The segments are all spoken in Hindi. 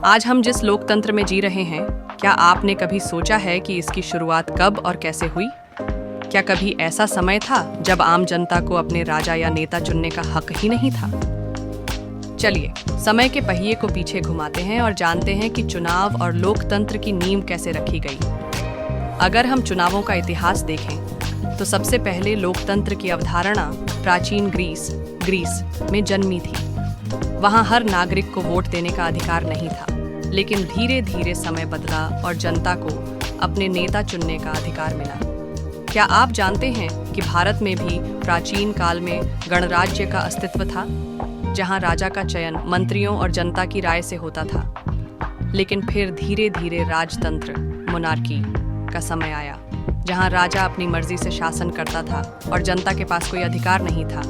आज हम जिस लोकतंत्र में जी रहे हैं, क्या आपने कभी सोचा है कि इसकी शुरुआत कब और कैसे हुई? क्या कभी ऐसा समय था जब आम जनता को अपने राजा या नेता चुनने का हक ही नहीं था? चलिए, समय के पहिए को पीछे घुमाते हैं और जानते हैं कि चुनाव और लोकतंत्र की नींव कैसे रखी गई। अगर हम चुनावों का इतिहास देखें, तो सबसे पहले लोकतंत्र की अवधारणा प्राचीन ग्रीस में जन्मी थी। वहाँ हर नागरिक को वोट देने का अधिकार नहीं था, लेकिन धीरे धीरे समय बदला और जनता को अपने नेता चुनने का अधिकार मिला। क्या आप जानते हैं कि भारत में भी प्राचीन काल में गणराज्य का अस्तित्व था, जहाँ राजा का चयन मंत्रियों और जनता की राय से होता था। लेकिन फिर धीरे धीरे राजतंत्र मोनार्की का समय आया, जहाँ राजा अपनी मर्जी से शासन करता था और जनता के पास कोई अधिकार नहीं था।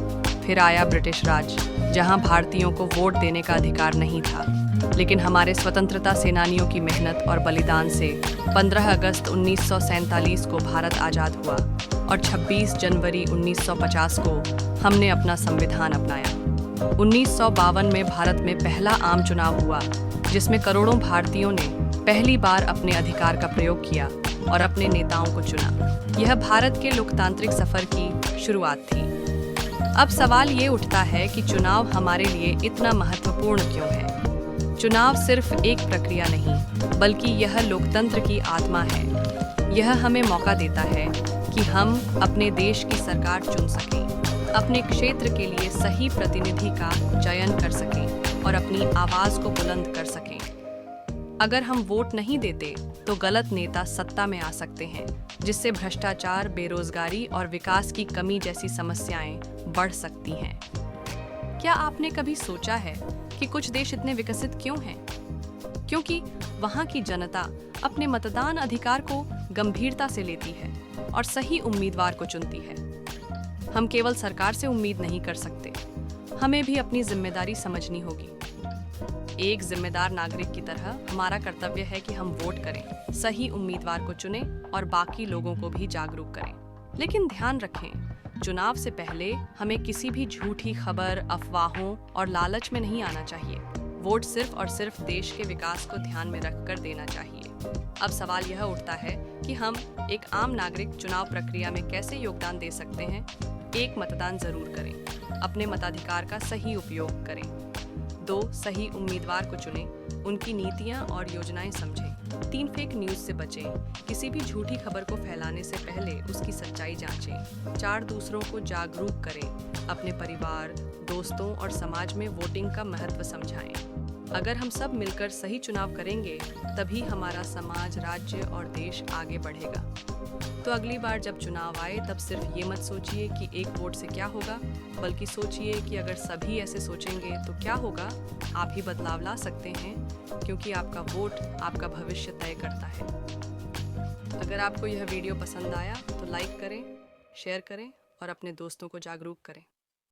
फिर आया ब्रिटिश राज, जहाँ भारतीयों को वोट देने का अधिकार नहीं था, लेकिन हमारे स्वतंत्रता सेनानियों की मेहनत और बलिदान से 15 अगस्त 1947 को भारत आज़ाद हुआ और 26 जनवरी 1950 को हमने अपना संविधान अपनाया। 1952 में भारत में पहला आम चुनाव हुआ, जिसमें करोड़ों भारतीयों ने पहली बार अपने अधिकार का प्रयोग किया और अपने नेताओं को चुना। यह भारत के लोकतांत्रिक सफर की शुरुआत थी। अब सवाल ये उठता है कि चुनाव हमारे लिए इतना महत्वपूर्ण क्यों है? चुनाव सिर्फ एक प्रक्रिया नहीं, बल्कि यह लोकतंत्र की आत्मा है। यह हमें मौका देता है कि हम अपने देश की सरकार चुन सकें, अपने क्षेत्र के लिए सही प्रतिनिधि का चयन कर सकें और अपनी आवाज़ को बुलंद कर सकें। अगर हम वोट नहीं देते, तो गलत नेता सत्ता में आ सकते हैं, जिससे भ्रष्टाचार, बेरोजगारी और विकास की कमी जैसी समस्याएं बढ़ सकती हैं। क्या आपने कभी सोचा है कि कुछ देश इतने विकसित क्यों हैं? क्योंकि वहाँ की जनता अपने मतदान अधिकार को गंभीरता से लेती है और सही उम्मीदवार को चुनती है। हम केवल सरकार से उम्मीद नहीं कर सकते, हमें भी अपनी जिम्मेदारी समझनी होगी। एक जिम्मेदार नागरिक की तरह हमारा कर्तव्य है कि हम वोट करें, सही उम्मीदवार को चुनें और बाकी लोगों को भी जागरूक करें। लेकिन ध्यान रखें, चुनाव से पहले हमें किसी भी झूठी खबर, अफवाहों और लालच में नहीं आना चाहिए। वोट सिर्फ और सिर्फ देश के विकास को ध्यान में रखकर देना चाहिए। अब सवाल यह उठता है कि हम एक आम नागरिक चुनाव प्रक्रिया में कैसे योगदान दे सकते हैं। एक, मतदान जरूर करें, अपने मताधिकार का सही उपयोग करें। 2, सही उम्मीदवार को चुनें, उनकी नीतियां और योजनाएं समझें। 3, फेक न्यूज़ से बचें, किसी भी झूठी खबर को फैलाने से पहले उसकी सच्चाई जांचें। 4, दूसरों को जागरूक करें, अपने परिवार, दोस्तों और समाज में वोटिंग का महत्व समझाएं। अगर हम सब मिलकर सही चुनाव करेंगे, तभी हमारा समाज, राज्य और देश आगे बढ़ेगा। तो अगली बार जब चुनाव आए, तब सिर्फ ये मत सोचिए कि एक वोट से क्या होगा, बल्कि सोचिए कि अगर सभी ऐसे सोचेंगे तो क्या होगा। आप ही बदलाव ला सकते हैं, क्योंकि आपका वोट आपका भविष्य तय करता है। अगर आपको यह वीडियो पसंद आया तो लाइक करें, शेयर करें और अपने दोस्तों को जागरूक करें।